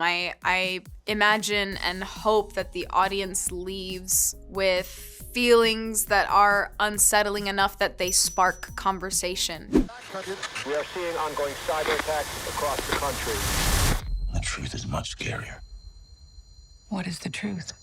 I imagine and hope that the audience leaves with feelings that are unsettling enough that they spark conversation. We are seeing ongoing cyber attacks across the country. The truth is much scarier. What is the truth?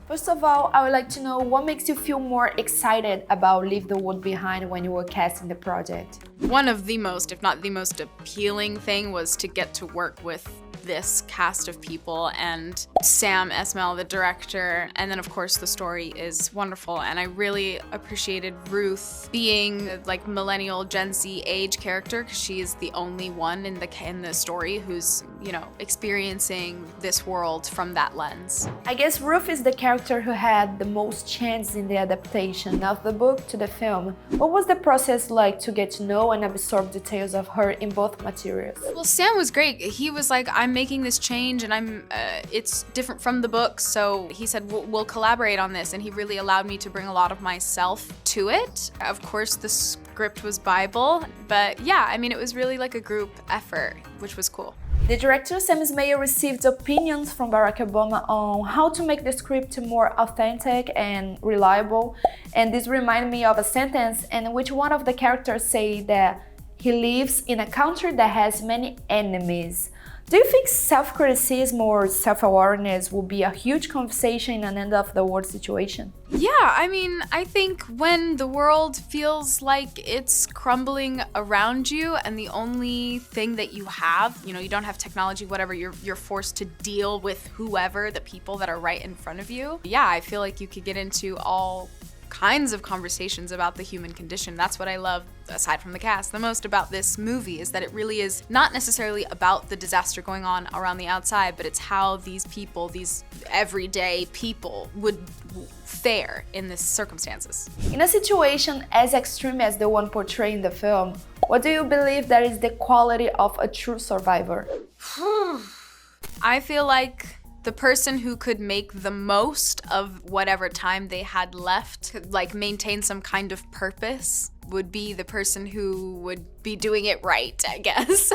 First of all, I would like to know what makes you feel more excited about Leave the World Behind when you were casting the project? One of the most, if not the most appealing thing was to get to work with this cast of people and Sam Esmail, the director, and then of course the story is wonderful, and I really appreciated Ruth being like millennial Gen Z age character because she is the only one in the story who's, you know, experiencing this world from that lens. I guess Ruth is the character who had the most chance in the adaptation of the book to the film. What was the process like to get to know and absorb details of her in both materials? Well, Sam was great. He was like, I'm making this change and it's different from the book, so he said we'll collaborate on this, and he really allowed me to bring a lot of myself to it. Of course the script was Bible, but yeah, I mean, it was really like a group effort, which was cool. The director Sam Esmail received opinions from Barack Obama on how to make the script more authentic and reliable, and this reminded me of a sentence in which one of the characters say that he lives in a country that has many enemies. Do you think self-criticism or self-awareness will be a huge conversation in an end-of-the-world situation? Yeah, I mean, I think when the world feels like it's crumbling around you and the only thing that you have, you know, you don't have technology, whatever, you're forced to deal with whoever, the people that are right in front of you. Yeah, I feel like you could get into all kinds of conversations about the human condition. That's what I love, aside from the cast, the most about this movie, is that it really is not necessarily about the disaster going on around the outside, but it's how these people, these everyday people, would fare in these circumstances. In a situation as extreme as the one portrayed in the film, what do you believe that is the quality of a true survivor? I feel like the person who could make the most of whatever time they had left, like maintain some kind of purpose, would be the person who would be doing it right, I guess.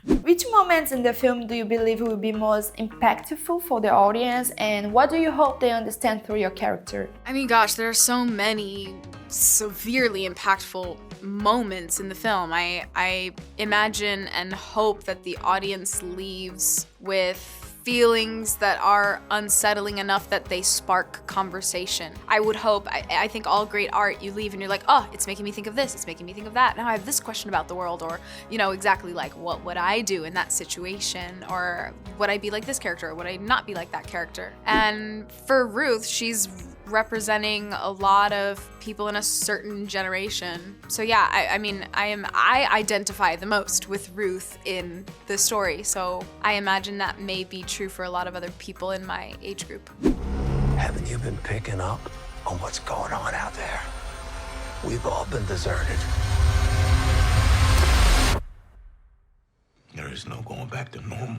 Which moments in the film do you believe will be most impactful for the audience, and what do you hope they understand through your character? I mean, gosh, there are so many severely impactful moments in the film. I imagine and hope that the audience leaves with feelings that are unsettling enough that they spark conversation. I would hope, I think all great art, you leave and you're like, oh, it's making me think of this, it's making me think of that. Now I have this question about the world, or, you know, exactly like, what would I do in that situation? Or would I be like this character, or would I not be like that character? And for Ruth, she's representing a lot of people in a certain generation. So yeah, I mean, I identify the most with Ruth in the story, so I imagine that may be true for a lot of other people in my age group. Haven't you been picking up on what's going on out there? We've all been deserted. There is no going back to normal.